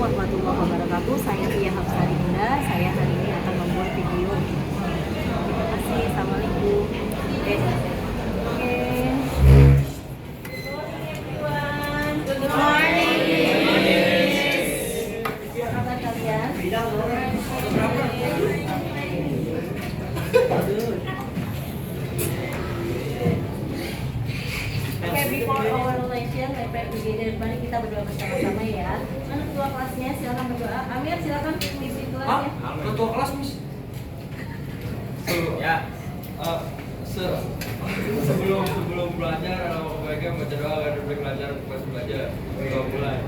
warahmatullahi wabarakatuh. Saya Tia Hapsari Bunda. Saya hari ini akan membuat video. Terima kasih. Assalamualaikum. Oke. Good morning. Apa kabar kalian? Oke, before our lesson, let's begin. Mari kita berdoa bersama-sama ya. Mana ketua kelasnya? Silakan berdoa. Amir, silakan isi kelasnya. Ketua kelas, Miss. Ya. Sebelum belajar, baiknya baca doa agar dapat belajar pas belajar. Kita mulai.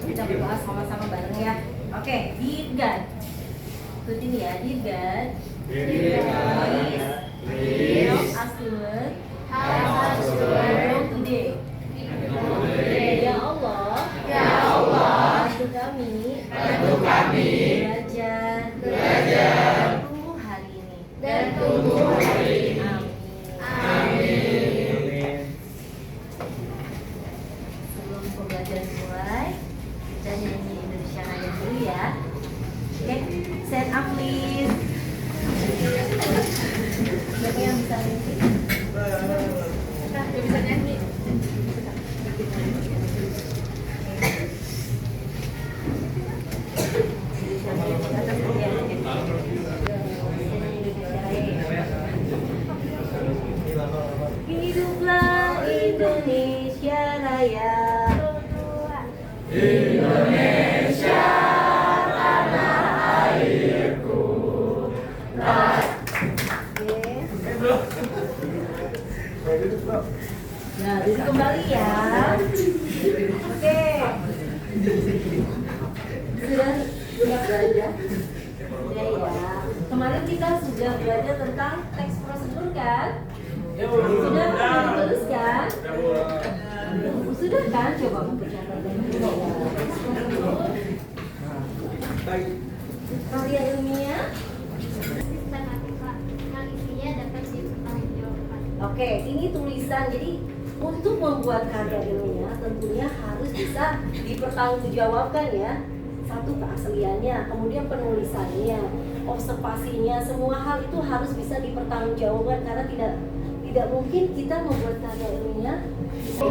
Kita berdoa sama-sama bareng ya. Oke, dear God. Ikutin ya, dear God. Please help us to learn today. Ya Allah, bantu kami belajar dan tunggu hari ini. Amin. Sebelum pembelajaran mulai, kita nyanyi Indonesia Raya dulu ya. Oke, stand up please. Siapa yang bisa nyanyi? Kita bisa nyanyi. Hiduplah Indonesia Raya. Indonesia tanah airku. Nah, duduk kembali ya. Oke. Sudah siap belajar? Ya ya. Kemarin kita sudah belajar tentang teks prosedur kan? Sudah dituliskan? Sudah kan? Coba mempercayakan dulu ya. Teks prosedur. Karya ilmiah. Oke, ini tulisan. Jadi untuk membuat karya ilmiah tentunya harus bisa dipertanggungjawabkan ya. Satu, keasliannya, kemudian penulisannya, observasinya, semua hal itu harus bisa dipertanggungjawabkan karena tidak mungkin kita membuat karya ilmiah bisa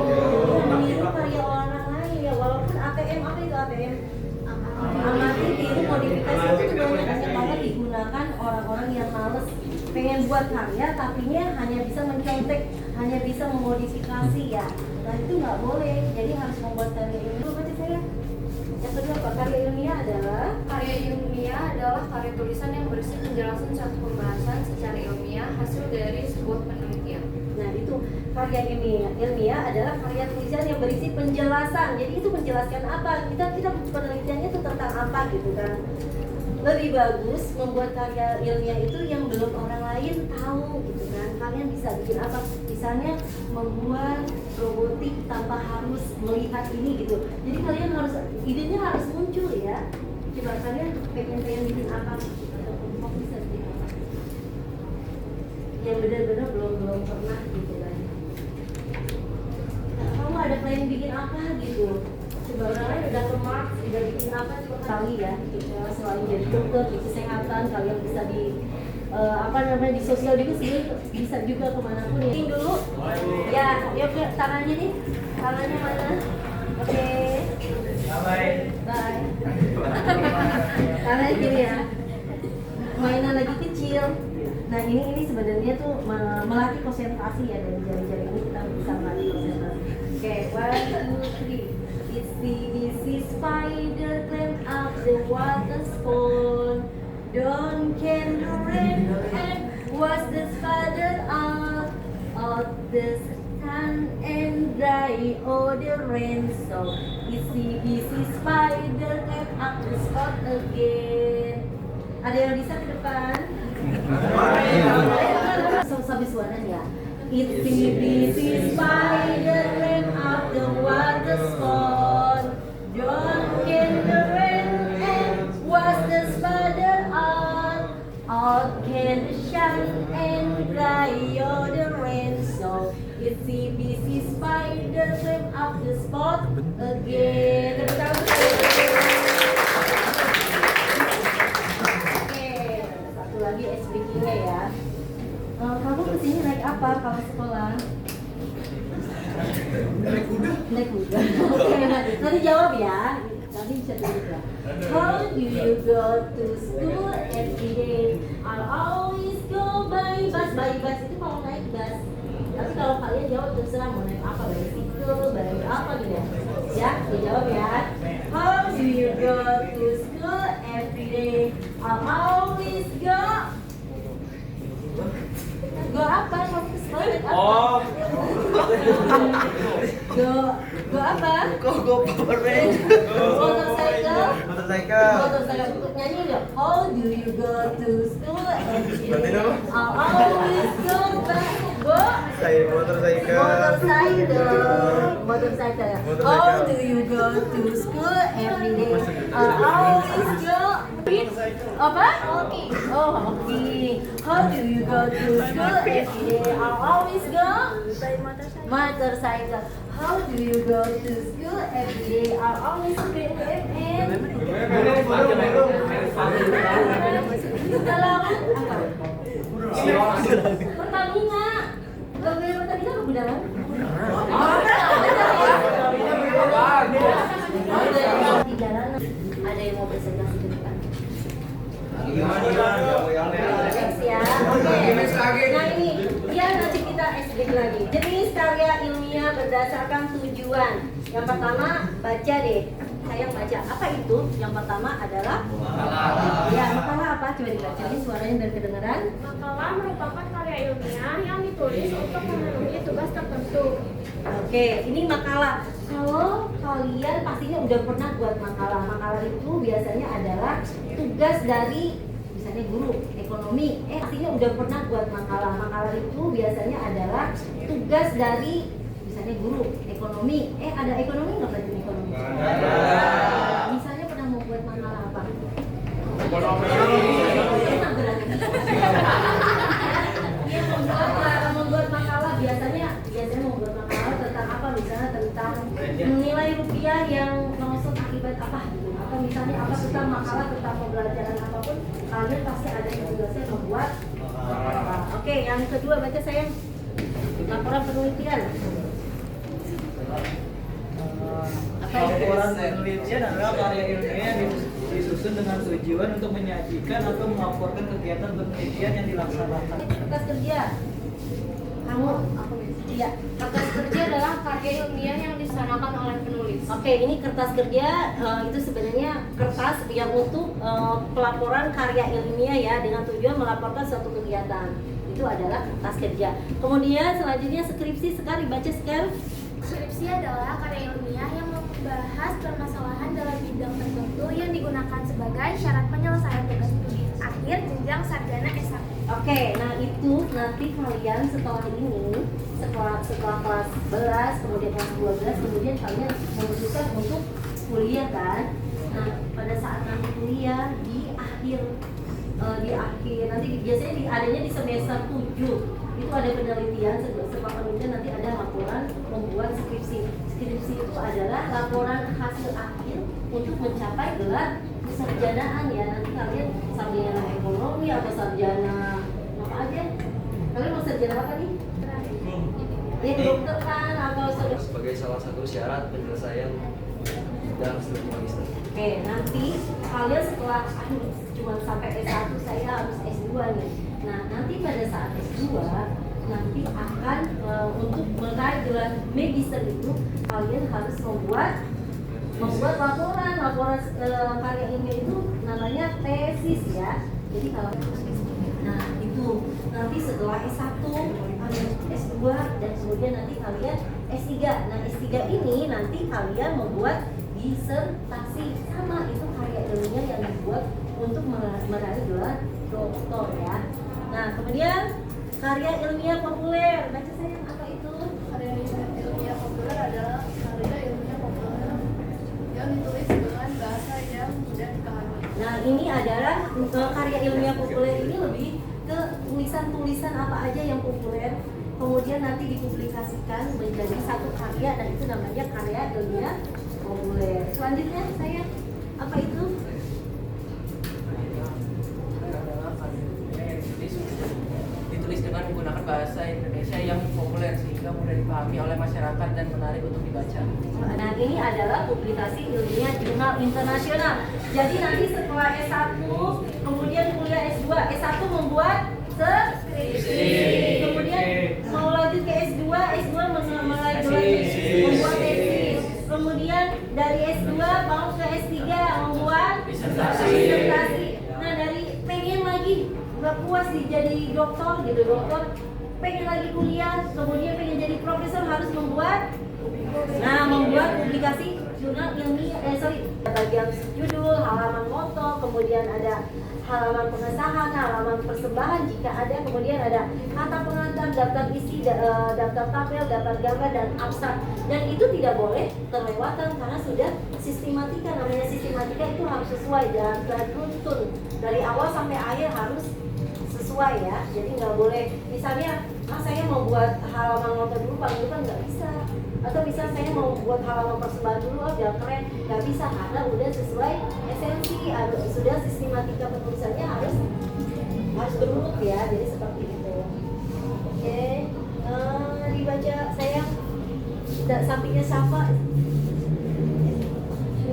meniru karya orang lain ya, walaupun ATM, apa itu ATM? Amati, tiru, modifikasi itu banyak banget digunakan orang-orang yang males pengen buat karya tapinya hanya bisa mencontek, hanya bisa memodifikasi ya. Nah itu nggak boleh, jadi harus membuat karya ilmiah. Baca saya. Yang kedua apa? Karya ilmiah adalah karya tulisan yang berisi penjelasan suatu pembahasan secara ilmiah hasil dari sebuah penelitian. Nah itu karya ilmiah adalah karya tulisan yang berisi penjelasan. Jadi itu menjelaskan apa? Kita penelitiannya itu tentang apa gitu kan? Lebih bagus membuat karya ilmiah itu yang belum orang lain tahu gitu kan. Kalian bisa bikin apa? Misalnya membuat robotik tanpa harus melihat ini gitu. Jadi kalian harus, idenya harus muncul ya. Coba kalian pengen bikin apa? Atau kok bisa bikin apa? Yang benar-benar belum pernah gitu kan. Nah, kamu ada plan bikin apa gitu? Coba orang lain udah ke Mars, udah bikin apa coba kali ya gitu. Selain jadi dokter di kesehatan, kalian bisa di di sosial juga sih, bisa juga kemanapun ya. Ini dulu ya, yuk tangannya nih, tangannya mana? Oke. Bye. Tangannya gini ya. Mainan lagi kecil. Nah ini sebenarnya tuh melatih konsentrasi ya, dari jari-jari ini kita bisa melatih konsentrasi. Oke, 1, 2, 3. It's the spider climb up the water spoon. Don't can the rain and was the father of the sun and dry all the rain. So itsy bitsy spider came up the spot again. Ada yang bisa ke depan? Sampai suaranya. Itsy bitsy spider came up the water spot. Down came the rain and was the spider out came the sun and dry all the rain. So itsy bitsy spider came up the spot again. Oke, satu lagi SBQ-nya ya. Kamu kesini naik apa kalau sekolah? Naik kuda. Oke, nanti jawab ya. Nanti bisa jawab ya. How do you go to school every day? I always go by bus. By bus itu kalau naik bus. Tapi kalau kalian jawab terserah mau naik apa, bicycle, by apa gitu ya. Ya, dijawab ya. How do you go to school every day? I always go. Go apa? Mau ke sekolah naik apa? Oh. Go apa? Go Power Ranger. Motorcycle. Motorcycle. Motorcycle. Nyanyi nggak? How do you go to school every Berarti day? apa? I always go by Saya motorcycle. Motorcycle. Motorcycle. How do you go to school every day? I always go. Apa? Hoki. Oh, hoki. How do you go to school every day? I always go. Motorcycle. How do you go to school every day? I always bring FM. Kalau Pertamina, kalau beli Pertamina apa Gunawan? Di jalan ada yang mau presentasi ke depan. Next ya. Oke. Nah ini dia nanti kita SBQ lagi. Jenis karya ilmiah berdasarkan tujuan. Yang pertama baca deh. Saya baca. Apa itu? Yang pertama adalah ya, makalah apa? Coba dibacain suaranya dan kedengaran. Makalah merupakan karya ilmiah yang ditulis untuk memenuhi tugas tertentu. Oke, ini makalah. Kalau kalian pastinya udah pernah buat makalah. Makalah itu biasanya adalah tugas dari misalnya guru ekonomi. Pastinya udah pernah buat makalah. Makalah itu biasanya adalah tugas dari misalnya guru ekonomi. Ada ekonomi nggak pelajaran ekonomi? Misalnya pernah mau buat makalah apa? Membuat makalah biasanya membuat makalah tentang apa, misalnya tentang nilai rupiah yang merosot akibat apa gitu, atau misalnya apa tentang makalah tentang pembelajaran apapun, kalian pasti ada yang tugasnya membuat makalah. Oke, yang kedua baca sayang, laporan penelitian. Laporan penelitian adalah karya ilmiah yang disusun dengan tujuan untuk menyajikan atau melaporkan kegiatan penelitian yang dilaksanakan. Kertas kerja. Kamu, aku ya. Kertas kerja adalah karya ilmiah yang disanakan oleh penulis. Oke, ini kertas kerja itu sebenarnya kertas yang untuk pelaporan karya ilmiah ya, dengan tujuan melaporkan suatu kegiatan. Itu adalah kertas kerja. Kemudian selanjutnya skripsi. Sekali baca sekali. Skripsi adalah karya ilmiah yang membahas permasalahan dalam bidang tertentu yang digunakan sebagai syarat penyelesaian tugas studi akhir jenjang sarjana S1. Oke, nah itu nanti kalian setelah ini, setelah kelas 11, kemudian kelas 12, kemudian kalian memutuskan untuk kuliah kan. Nah, pada saat nanti kuliah di akhir nanti biasanya adanya di semester 7 itu ada penelitian, setelah penelitian nanti ada laporan membuat skripsi. Skripsi itu adalah laporan hasil akhir untuk mencapai gelar kesarjanaan ya. Nanti kalian sarjana ekonomi atau sarjana apa aja? Kalian mau sarjana apa nih? Ya dokter kan atau Sebagai salah satu syarat penyelesaian dalam studi magister. Oke, nanti kalian setelah cuma sampai S1 saya harus S2 nih. Nah, nanti pada saat S2 nanti akan untuk meraih gelar magister itu kalian harus membuat laporan karya ilmiah itu namanya tesis ya. Jadi kalau itu Nanti setelah S1, S2, dan kemudian nanti kalian S3. Nah, S3 ini nanti kalian membuat disertasi, sama itu karya ilmiah yang dibuat untuk meraih gelar doktor ya. Nah, kemudian karya ilmiah populer. Baca saya apa itu? Karya ilmiah populer adalah karya ilmiah populer yang ditulis dengan bahasa yang mudah dipahami. Nah, ini adalah karya ilmiah populer ini lebih ke tulisan-tulisan apa aja yang populer, kemudian nanti dipublikasikan menjadi satu karya, dan itu namanya karya ilmiah populer. Selanjutnya saya apa itu? Ditulis dengan menggunakan bahasa Indonesia yang populer sehingga mudah dipahami oleh masyarakat dan menarik untuk dibaca. Nah, ini adalah publikasi ilmiah jurnal internasional. Jadi nanti setelah S1, kemudian kuliah S2, S1 membuat skripsi, kemudian mau lanjut ke S2, S2 mulai membuat tesis, kemudian dari S2 mau ke S3 membuat disertasi. Nah, dari pengen lagi nggak puas jadi dokter gitu, dokter pengen lagi kuliah, kemudian pengen jadi profesor, harus membuat publikasi jurnal ilmiah, bagian judul, halaman moto, kemudian ada halaman pengesahan, halaman persembahan jika ada, kemudian ada kata pengantar, daftar isi, daftar tabel, daftar gambar, dan abstrak. Dan itu tidak boleh terlewatkan karena sudah sistematika. Namanya sistematika itu harus sesuai dan beruntun dari awal sampai akhir harus sesuai ya. Jadi nggak boleh misalnya saya mau buat halaman moto dulu paling depan, nggak bisa. Atau bisa saya mau buat halaman persembahan dulu, biar keren, nggak bisa karena udah sesuai esensi, sudah sistematika penulisannya harus berurut ya. Jadi seperti itu. Oke, dibaca saya sampingnya Syafa.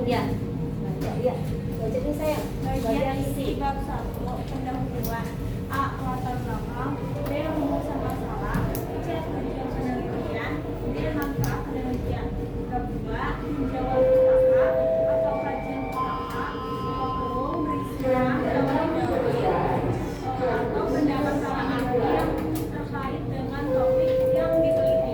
Ya, baca ya. Baca ini saya. Bagian isi bab 1 pendahuluan. A. Latar belakang. B. Rumusan masalah. C. Tujuan penelitian. D. Manfaat penelitian. Bab 2. Menjawab pustaka atau kajian pustaka. Bab 10. Berisinya atau pendapat para ahli yang terkait dengan topik yang diteliti.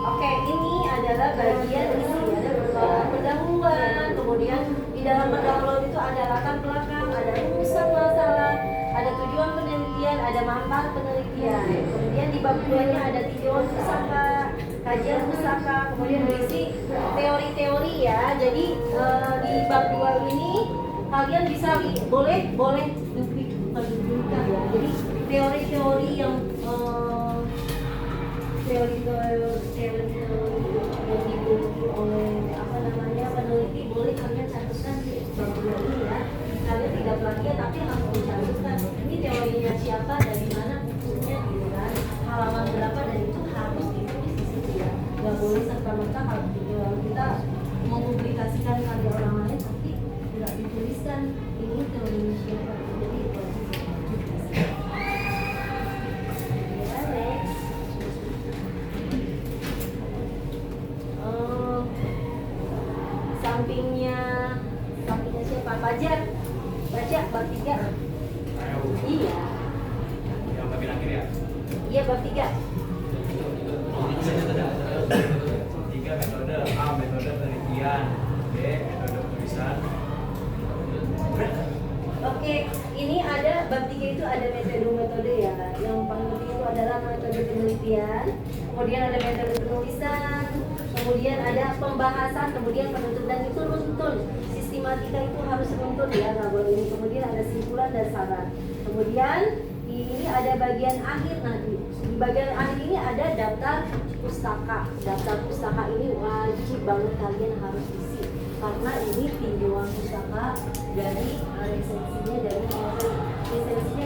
Oke, ini adalah bagian isi, ada pendahuluan, kemudian di dalam pendahuluan itu ada latar belakang, ada rumusan masalah, ada tujuan penelitian, ada manfaat penelitian. Kemudian di bab 2-nya ada tinjauan pustaka, kajian pustaka, kemudian berisi teori-teori ya. Jadi di bab 2 ini kalian bisa boleh duplikat ya. Jadi teori-teori yang yang dibuat oleh peneliti boleh kalian catatkan di bab 2 ini ya. Kalian tidak plagiat tapi harus dicatatkan ini teorinya siapa, dari mana bukunya gitu kan, halaman berapa, dan itu harus ditulis di situ ya. Nggak boleh serta-merta kalau kita mempublikasikan karya orang lain tapi tidak dituliskan ini teorinya siapa. Jadi itu ya. Next. Sampingnya siapa? Fajar. Baca bab 3. Iya. Yang bagian akhir ya? Iya, bab 3. Tiga metode. A. Metode penelitian. B. Metode penulisan. Oke, ini ada bab 3 itu ada metode ya. Yang paling penting itu adalah metode penelitian, kemudian ada metode penulisan, kemudian ada pembahasan, kemudian penutup, dan itu runtun. Sistematika itu harus runtun ya, nggak boleh ini. Kemudian ada simpulan dan saran. Kemudian ini ada bagian akhir. Nah, di bagian akhir ini ada daftar pustaka. Daftar pustaka ini wajib banget kalian harus isi karena ini tinjauan pustaka dari resensinya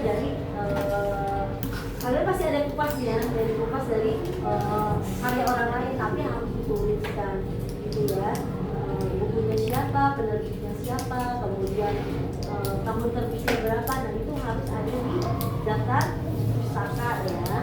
dari kalian pasti ada kupasnya, dari kupas dari karya orang lain, tapi harus dituliskan gitu ya. Bukunya siapa, penerbitnya siapa, kemudian tahun terbitnya berapa, dan itu harus ada di daftar pustaka ya.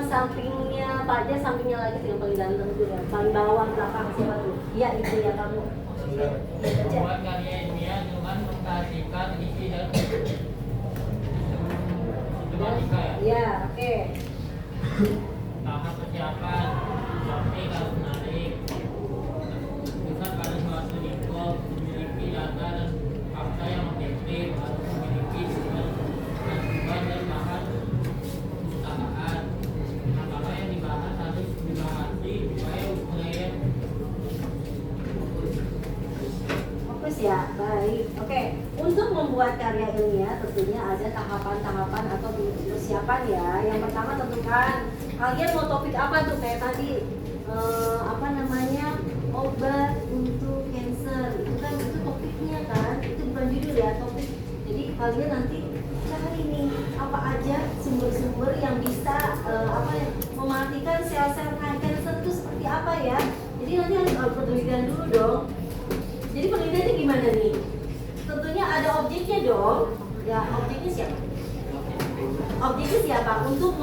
Sampingnya Pak aja, sampingnya lagi yang paling ganteng tuh ya, paling bawah belakang siapa tuh? Iya itu ya kamu. Iya, iya, baca. Membuat karya ilmiah dengan memperhatikan isi dan sistematika ya. Iya, oke. Tahap persiapan seperti kalau menarik bukan pada suatu info memiliki data dan fakta yang objektif atau memiliki sumber dan bahan pembukaan. Apa yang dibahas harus dibahasi supaya mengalir Fokus ya, baik. Oke, untuk membuat karya ilmiah tentunya ada tahapan-tahapan atau persiapan ya. Yang pertama tentukan kalian mau topik apa tuh kayak tadi apa namanya obat untuk cancer itu kan itu topiknya kan itu bukan judul ya topik. Jadi kalian nanti cari nih apa aja sumber-sumber yang bisa apa ya mematikan sel-sel cancer itu seperti apa ya. Jadi nanti harus penelitian dulu dong. Jadi penelitiannya gimana nih? Tentunya ada objeknya dong. Ya, objeknya siapa? Objeknya siapa? Untuk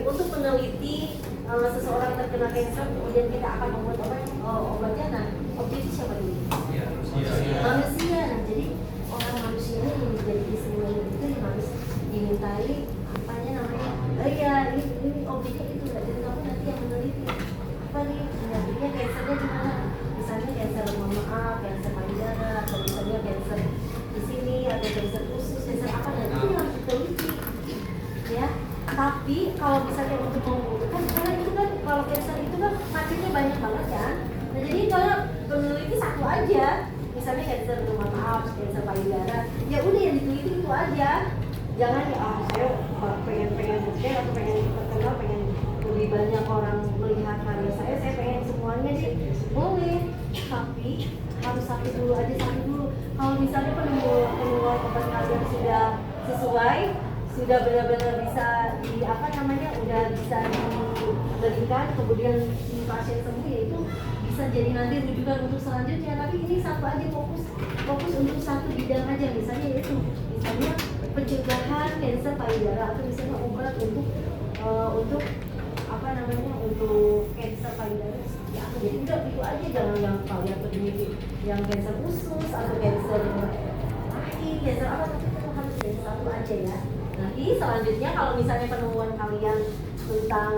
untuk meneliti seseorang terkena kanker, kemudian kita akan membuat obatnya. Nah, objeknya siapa dulu? Manusia. Nah, jadi orang manusia ini yang menjadi istimewa itu yang harus dimintai apanya namanya? Ya, ini objeknya itu. Jadi kamu nanti yang meneliti apa nih penyakitnya kankernya di mana? Misalnya kanker maaf, kanker payudara, atau misalnya kanker di sini, atau kanker usus, kanker apa nanti itu harus diteliti, ya. Tapi kalau misalnya untuk membutuhkan, karena itu kan kalau kanker itu kan makinnya banyak banget kan. Nah jadi kalau peneliti satu aja, misalnya kanker maaf, kanker payudara, ya udah yang diteliti itu aja. Jangan ya saya pengen bukti atau pengen terkenal, pengen lebih banyak orang melihat karya saya pengen semuanya sih boleh, tapi harus satu dulu. Kalau misalnya penemuan obat kalian sudah sesuai, sudah benar-benar bisa udah bisa diberikan, kemudian si pasien sembuh, ya itu bisa jadi nanti rujukan untuk selanjutnya. Tapi ini satu aja, fokus untuk satu bidang aja, misalnya pencegahan kanker payudara, atau misalnya obat untuk untuk kanker payudara ya, jadi udah itu aja, jangan yang kalian peneliti yang kanker usus atau kanker rahim, kanker apa, tapi itu harus dari satu aja ya. Nanti selanjutnya kalau misalnya penemuan kalian tentang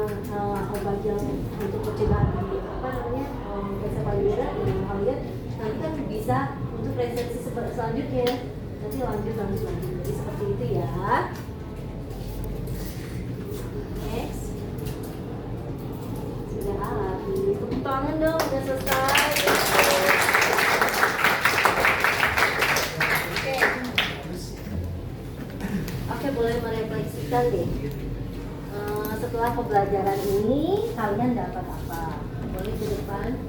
obat yang untuk pencegahan kanker payudara, ya kalian nanti kan bisa untuk research selanjutnya, nanti lanjut. Jadi seperti itu ya. Next. Sudah lagi, tepuk tangan dong, udah selesai. Oke, boleh merefleksikan deh. Setelah pembelajaran ini kalian dapat apa? Boleh ke depan.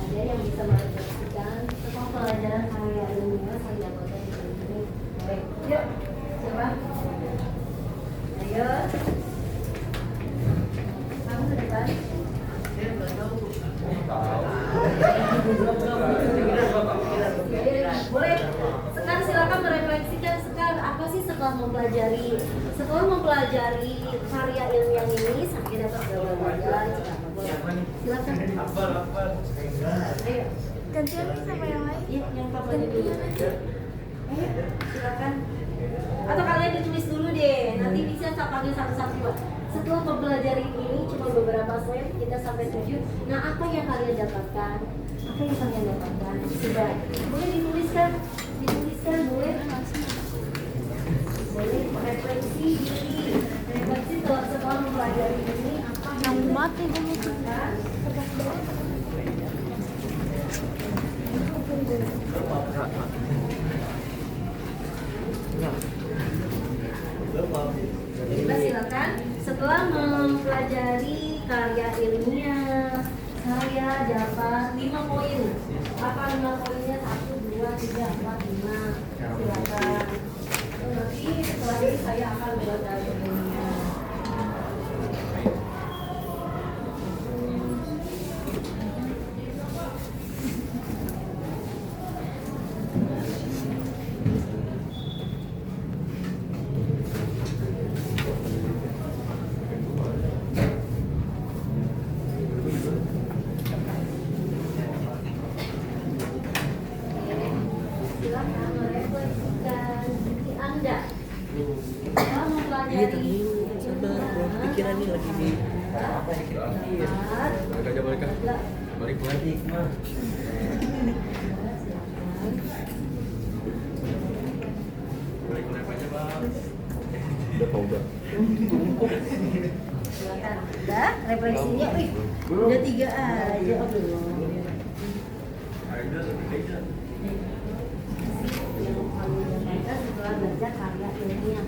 Ada yang bisa merefleksikan setelah pembelajaran karya ilmiah saya dapatkan di sini. Baik, yuk. Siapa? Ayo. Kamu ke depan. Boleh. Sekarang silakan merefleksikan apa sih setelah mempelajari karya ilmiah ini sampai dapat berapa pelajaran? Silakan. Ayo. Gantian sama yang lain. Iya, yang kamu dulu. Ayo, silakan. Atau kalian ditulis dulu deh. Nanti bisa saya panggil satu-satu. Setelah mempelajari ini cuma beberapa slide, kita sampai 7. Nah, apa yang kalian dapatkan? Sudah. Boleh dituliskan boleh. Boleh refleksi diri. Refleksi setelah mempelajari ini apa yang Mati dulu. Kita silakan. Setelah mempelajari karya ilmiah, saya dapat 5 poin. Apa 5 poinnya? 1, 2, 3, 4, 5. Silakan. Nanti setelah ini saya akan buat karya ilmiah. akan merefleksikan diri Anda. Anda mempelajari pikirannya lagi di apa sih? Balik aja balik kan? Balik balik mah. Balik kenapa aja bang? Udah kau udah. Silakan. Udah, refleksinya, udah 3 aja. Ayo udah. Yang kamu dapatkan setelah belajar karya ilmiah.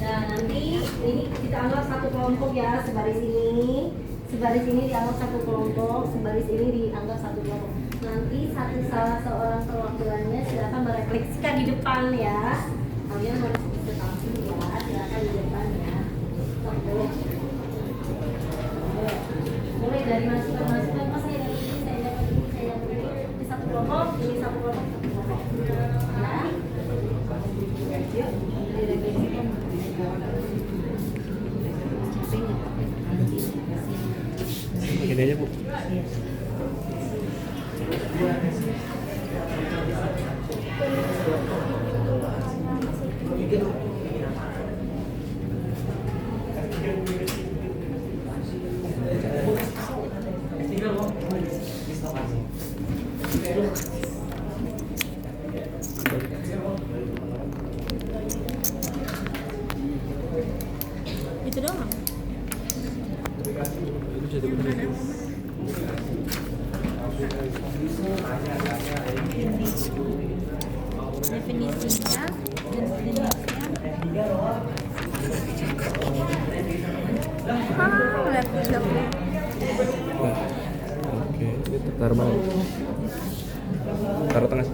Nah, nanti ini kita anggap satu kelompok ya, sebaris ini dianggap satu kelompok, sebaris ini dianggap satu kelompok. Nanti salah seorang perwakilannya silakan merefleksikan di depan ya. Kalian harus bisa tampil ya, silakan di depan ya. Oke. Mulai dari masukan mas, saya dapat ini, saya dapat ini, saya dapat ini. Ini satu kelompok, ini satu kelompok, satu kelompok. Ya. Yuk, direfleksikan. Gini aja bu. Itu doang. Definisinya dan jenisnya. Laptop. Oke, itu taruh mana? Taruh tengah.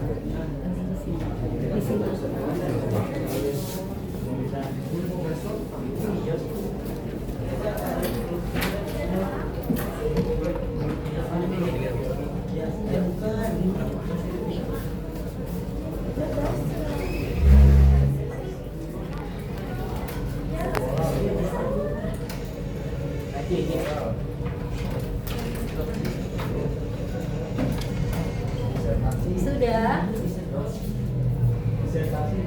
Sudah. Disertasi.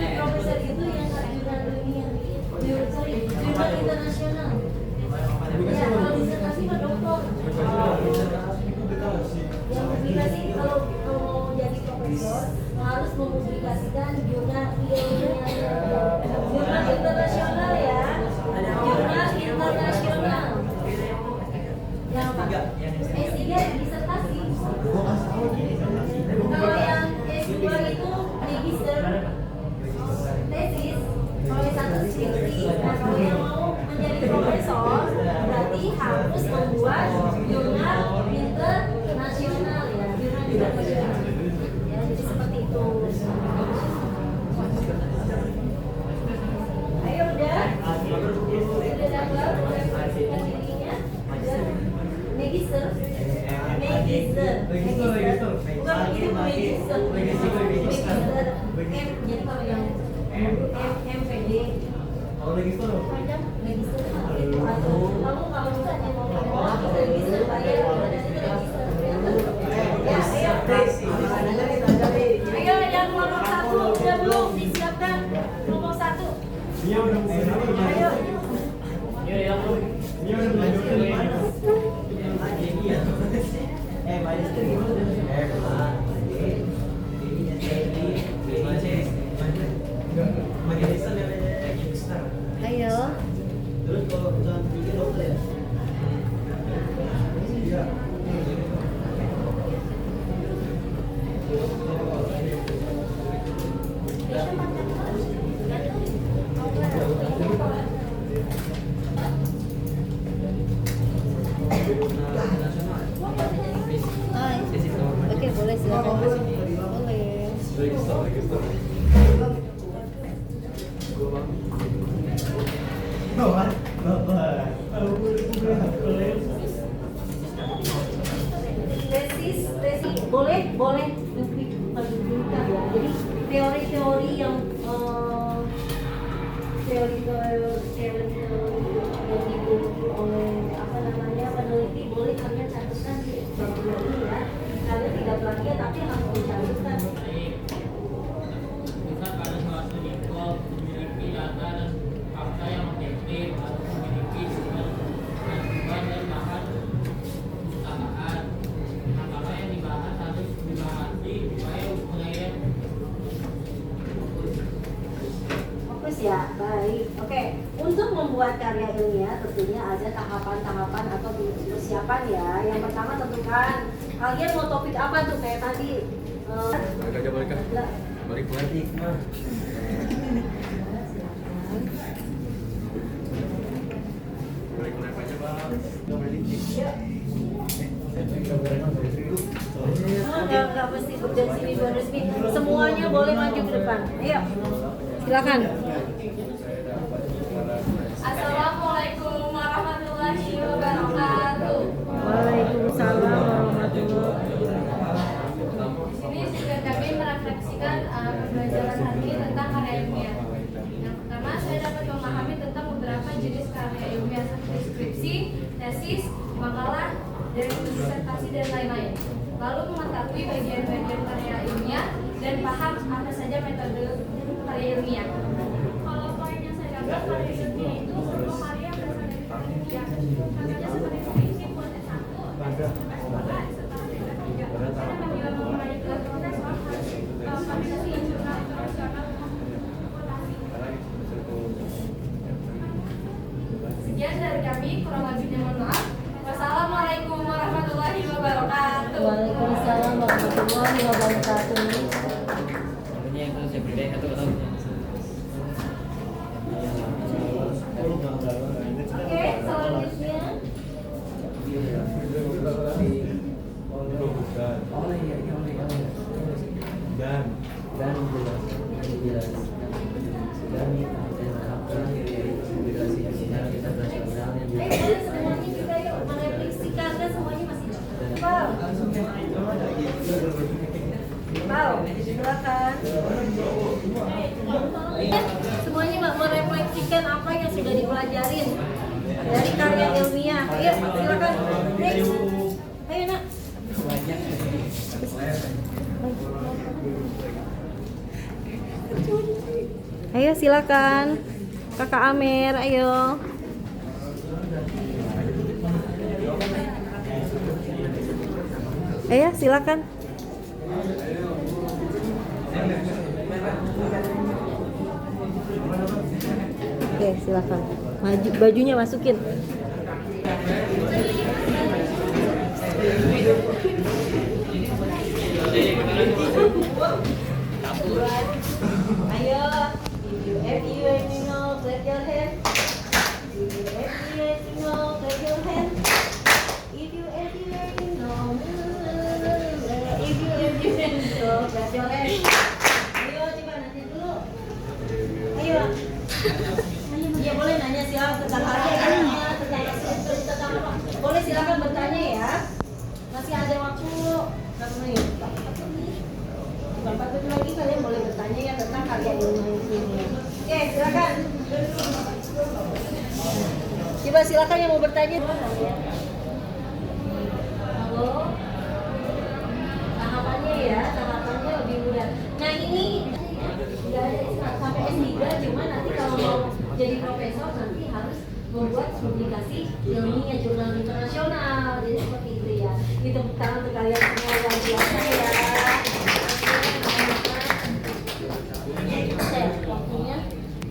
Ya, profesor itu yang sarjana dunia, jurnal internasional. Ya, kalau disertasi mah doktor. Yang publikasi kalau mau jadi profesor harus mempublikasikan jurnal ilmiah, jurnal internasional ya, jurnal internasional. Yang apa? S3 disertasi. Kalau yang S2 itu magister, tesis. Kalau yang satu skripsi, nah kalau yang mau menjadi profesor berarti harus membuat jurnal internasional ya, jurnal internasional. Ya, jadi seperti itu. Ayo udah dapat mempresentasikan dirinya. Magister, bukan begitu magister. Jadi kalau yang MPD panjang magister itu atau kamu kalau bisa yang mau magister bayar itu magister. Ayo yang kelompok 1 udah belum disiapkan kelompok 1. Ayo. Ayo. Terus kalau misalnya bikin dokter ya? Iya. Tesis boleh lebih menunjukkan ya. Jadi teori-teori yang teori-teori yang dibuat oleh peneliti boleh kalian catatkan di buku ini ya. Kalian tidak plagiat tapi harus dicatatkan. Baik. Misal pada suatu info memiliki data dan fakta yang objektif atau memiliki sumber ajuan dan bahan usahaan. Maka yang dibahas harus dibahasi supaya mengalir. Fokus ya, baik. Oke, untuk membuat karya ilmiah tentunya ada tahapan-tahapan atau persiapan ya. Yang pertama tentukan kalian mau topik apa tuh kayak tadi. Balik. Balik aja bang. Enggak mesti dari sini buat resmi. Semuanya boleh maju ke depan. Ayo, silakan. Assalamualaikum warahmatullahi wabarakatuh. Waalaikumsalam warahmatullahi Di sini juga kami merefleksikan pembelajaran hari ini tentang karya ilmiah. Yang pertama, saya dapat memahami tentang beberapa jenis karya ilmiah seperti skripsi, tesis, makalah, dan disertasi dan lain-lain. Lalu mengetahui bagian-bagian karya ilmiah dan paham apa saja metode karya ilmiah. Kalau poin yang saya dapat karya ilmiah itu semua karya berasal dari penelitian. Contohnya seperti skripsi buat S1, S2, S3. Saya apabila mau melanjutkan proses harus validasi jurnal internasional publikasi. Sekian dari kami, kurang lebihnya mohon maaf. Wassalamualaikum warahmatullahi wabarakatuh. Waalaikumsalam warahmatullahi wabarakatuh. Ini yang saya beri satu atau Oke, selanjutnya ayo semuanya kita yuk merefleksikan kan semuanya masih Pau, silakan. Semuanya merefleksikan apa yang sudah dipelajarin dari karya ilmiah. Ayo, silakan. Next. Ayo, Nak. Ayo, silakan. Kakak Amer, ayo. Ayo, silakan. Oke, silakan. Bajunya masukin. Ayo, if you know, clap your hand. If you know, clap your hand. If you know, clap your hand. Ayo, coba nanti dulu. Ayo. Iya boleh nanya silakan tentang karya tentang apa. Boleh silakan bertanya ya. Masih ada waktu berapa menit? 4 menit lagi kalian boleh bertanya ya tentang karya ilmiah ini. Oke, silakan. Coba silakan yang mau bertanya. Halo. Tahapannya ya, tahapannya lebih mudah. Nah ini nggak ada sampai S3, cuma nanti kalau mau jadi profesor nanti harus membuat publikasi ilmiah jurnal internasional. Jadi seperti itu ya. Itu tepuk tangan untuk kalian semua yang biasa ya. Waktunya.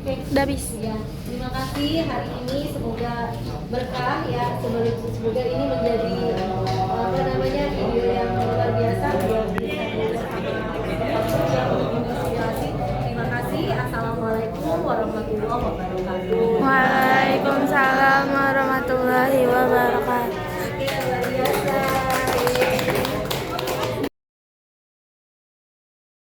Oke, Udah habis. ya, terima kasih hari ini semoga berkah ya, semoga ini menjadi apa namanya video yang luar biasa inspirasi. Terima kasih. Assalamualaikum warahmatullahi wabarakatuh.